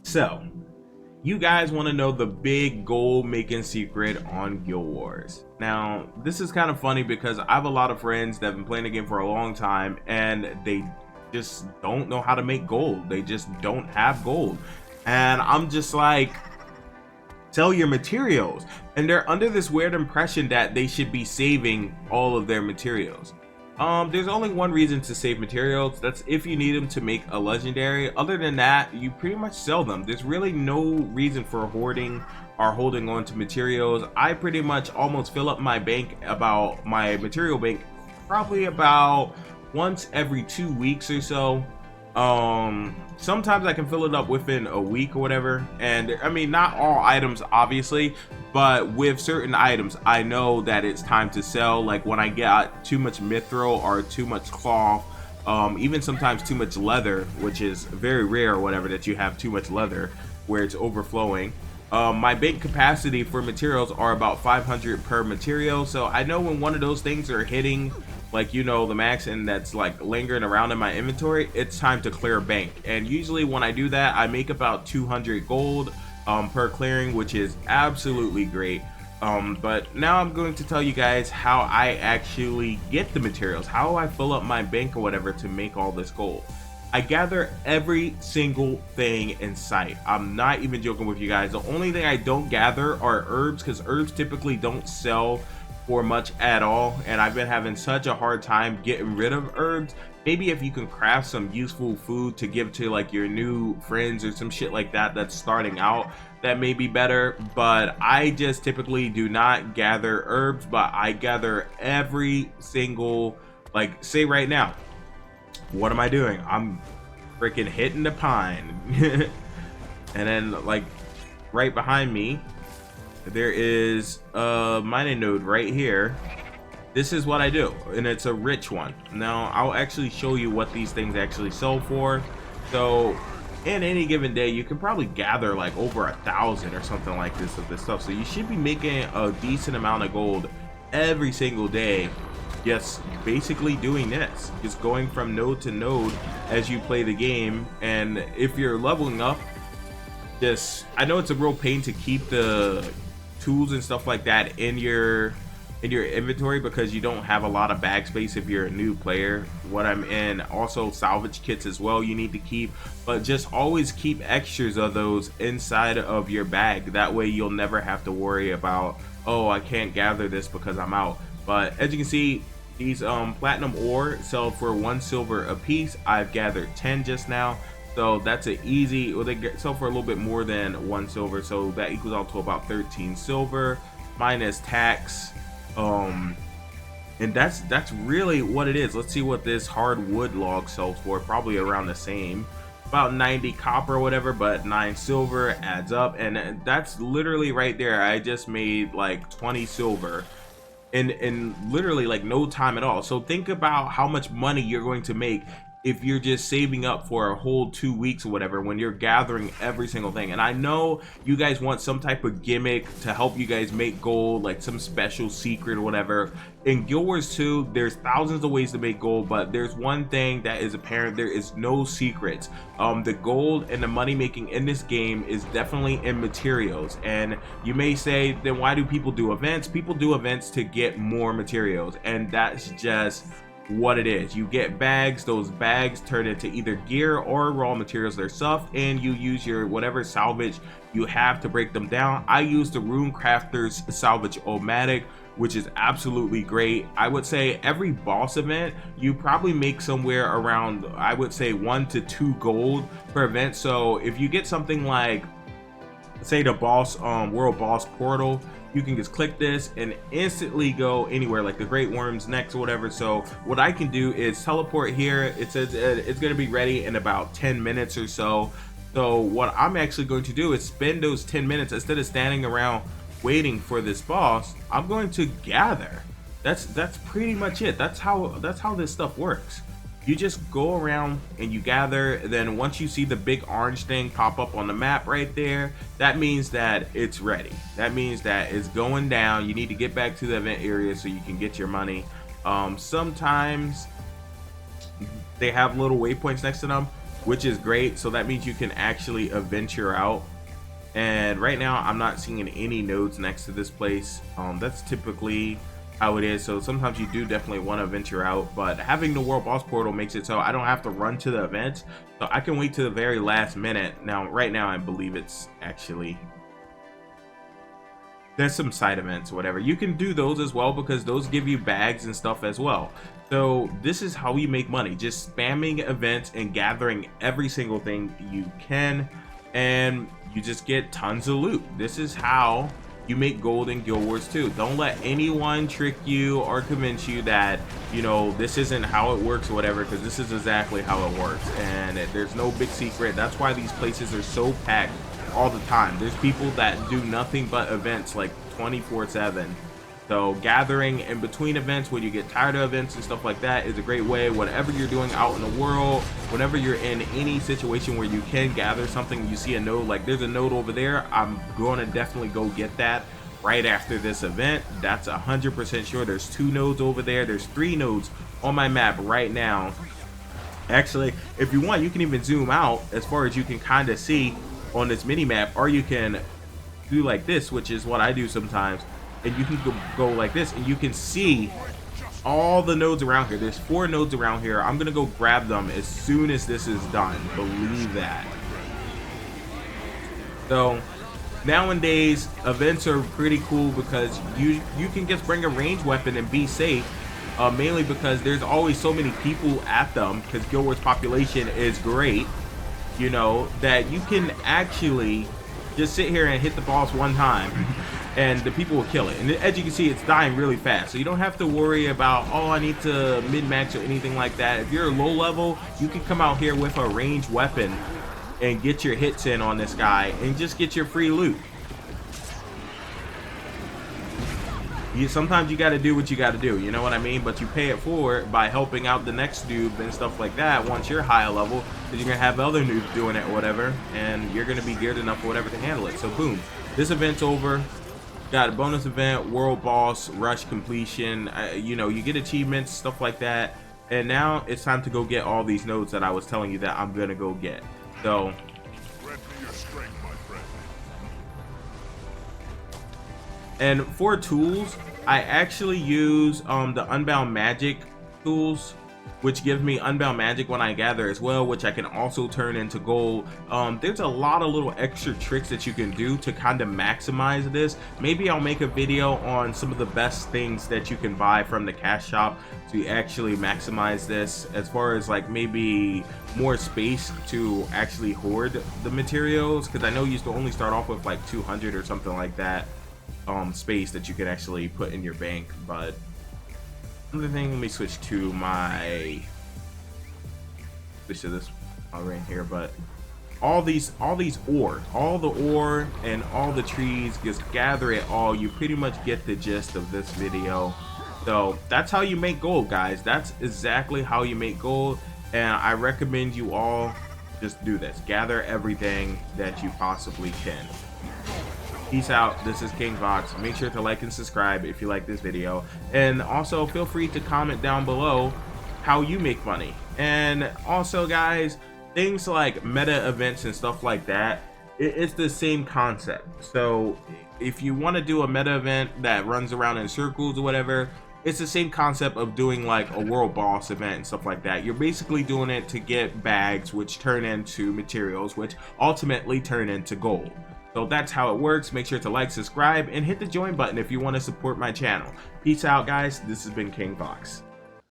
So, you guys want to know the big goal making secret on Guild Wars. Now, this is kind of funny because I have a lot of friends that have been playing the game for a long time and they just don't know how to make gold. They just don't have gold. And I'm just like, sell your materials. And they're under this weird impression that they should be saving all of their materials. There's only one reason to save materials. That's if you need them to make a legendary. Other than that, you pretty much sell them. There's really no reason for hoarding or holding on to materials. I pretty much almost fill up my bank, about my material bank, probably about once every 2 weeks or so. Sometimes I can fill it up within a week or whatever, and I mean, not all items obviously, but with certain items I know that it's time to sell. Like when I get too much mithril or too much cloth, even sometimes too much leather, which is very rare or whatever, that you have too much leather where it's overflowing. My bank capacity for materials are about 500 per material, so I know when one of those things are hitting, like, you know, the max, and that's like lingering around in my inventory, it's time to clear bank. And usually when I do that, I make about 200 gold per clearing, which is absolutely great. But now I'm going to tell you guys how I actually get the materials, how I fill up my bank or whatever to make all this gold. I gather every single thing in sight. I'm not even joking with you guys. The only thing I don't gather are herbs, because herbs typically don't sell for much at all, and I've been having such a hard time getting rid of herbs. Maybe if you can craft some useful food to give to like your new friends or some shit like that that's starting out, that may be better. But I just typically do not gather herbs, but I gather every single, like, say right now, what am I doing? I'm freaking hitting the pine. And then like right behind me there is a mining node right here. This is what I do, and it's a rich one. Now I'll actually show you what these things actually sell for. So in any given day you can probably gather like over 1,000 or something like this of this stuff, so you should be making a decent amount of gold every single day, just basically doing this, just going from node to node as you play the game. And if you're leveling up, just, I know it's a real pain to keep the tools and stuff like that in your inventory because you don't have a lot of bag space if you're a new player. What I'm in, also salvage kits as well you need to keep, but just always keep extras of those inside of your bag. That way you'll never have to worry about, oh, I can't gather this because I'm out. But as you can see, these platinum ore sell for 1 silver a piece. I've gathered 10 just now, so that's an easy, well, they sell for a little bit more than 1 silver, so that equals out to about 13 silver minus tax. And that's really what it is. Let's see what this hardwood log sells for. Probably around the same, about 90 copper or whatever, but 9 silver adds up, and that's literally right there. I just made like 20 silver in literally like no time at all. So think about how much money you're going to make if you're just saving up for a whole 2 weeks or whatever, when you're gathering every single thing. And I know you guys want some type of gimmick to help you guys make gold, like some special secret or whatever. In Guild Wars 2, there's thousands of ways to make gold, but there's one thing that is apparent: there is no secrets. The gold and the money making in this game is definitely in materials. And you may say, then why do people do events? People do events to get more materials, and that's just what it is. You get bags, those bags turn into either gear or raw materials. They're soft, and you use your whatever salvage you have to break them down. I use the Rune Crafter's Salvage O-Matic, which is absolutely great. I would say every boss event you probably make somewhere around, I would say, 1 to 2 gold per event. So if you get something like, say, the boss world boss portal, you can just click this and instantly go anywhere, like the Great Worm's next or whatever. So what I can do is teleport here. It says it's going to be ready in about 10 minutes or so. So what I'm actually going to do is spend those 10 minutes, instead of standing around waiting for this boss, I'm going to gather. That's pretty much it. That's how this stuff works. You just go around and you gather. Then once you see the big orange thing pop up on the map right there, that means that it's ready. That means that it's going down. You need to get back to the event area so you can get your money. Sometimes they have little waypoints next to them which is great. So that means you can actually venture out. And right now I'm not seeing any nodes next to this place. That's typically how it is. So sometimes you do definitely want to venture out, but having the world boss portal makes it so I don't have to run to the events. So I can wait to the very last minute. Now, right now, I believe it's actually, there's some side events or whatever. You can do those as well because those give you bags and stuff as well. So this is how you make money, just spamming events and gathering every single thing you can, and you just get tons of loot. This is how you make gold in Guild Wars 2. Don't let anyone trick you or convince you that, you know, this isn't how it works or whatever, because this is exactly how it works, and there's no big secret. That's why these places are so packed all the time. There's people that do nothing but events like 24/7. So gathering in between events when you get tired of events and stuff like that is a great way. Whatever you're doing out in the world, whenever you're in any situation where you can gather something, you see a node, like there's a node over there, I'm going to definitely go get that right after this event. That's 100% sure. There's 2 nodes over there. There's 3 nodes on my map right now. Actually, if you want, you can even zoom out as far as you can kind of see on this mini map, or you can do like this, which is what I do sometimes, and you can go like this and you can see all the nodes around here. There's 4 nodes around here. I'm gonna go grab them as soon as this is done, believe that. So nowadays events are pretty cool because you can just bring a ranged weapon and be safe, mainly because there's always so many people at them, because Guild Wars population is great, you know, that you can actually just sit here and hit the boss one time and the people will kill it. And as you can see, it's dying really fast, so you don't have to worry about, oh, I need to min-max or anything like that. If you're low level, you can come out here with a ranged weapon and get your hits in on this guy and just get your free loot. Sometimes you got to do what you got to do, you know what I mean? But you pay it forward by helping out the next noob and stuff like that once you're higher level, because you're gonna have other noobs doing it or whatever, and you're gonna be geared enough or whatever to handle it. So boom, this event's over. Got a bonus event, world boss, rush completion, you know, you get achievements, stuff like that. And now it's time to go get all these nodes that I was telling you that I'm gonna go get. So and for tools, I actually use the Unbound Magic tools, which give me Unbound Magic when I gather as well, which I can also turn into gold. There's a lot of little extra tricks that you can do to kind of maximize this. Maybe I'll make a video on some of the best things that you can buy from the cash shop to actually maximize this, as far as like maybe more space to actually hoard the materials, because I know you used to only start off with like 200 or something like that space that you could actually put in your bank. But another thing, let me switch to this right here. But all the ore and all the trees, just gather it all. You pretty much get the gist of this video. So that's how you make gold, guys. That's exactly how you make gold, and I recommend you all just do this. Gather everything that you possibly can. Peace out. This is King Vox. Make sure to like and subscribe if you like this video, and also feel free to comment down below how you make money. And also, guys, things like meta events and stuff like that, it's the same concept. So if you want to do a meta event that runs around in circles or whatever, it's the same concept of doing like a world boss event and stuff like that. You're basically doing it to get bags, which turn into materials, which ultimately turn into gold. So that's how it works. Make sure to like, subscribe, and hit the join button if you want to support my channel. Peace out, guys. This has been King Vox.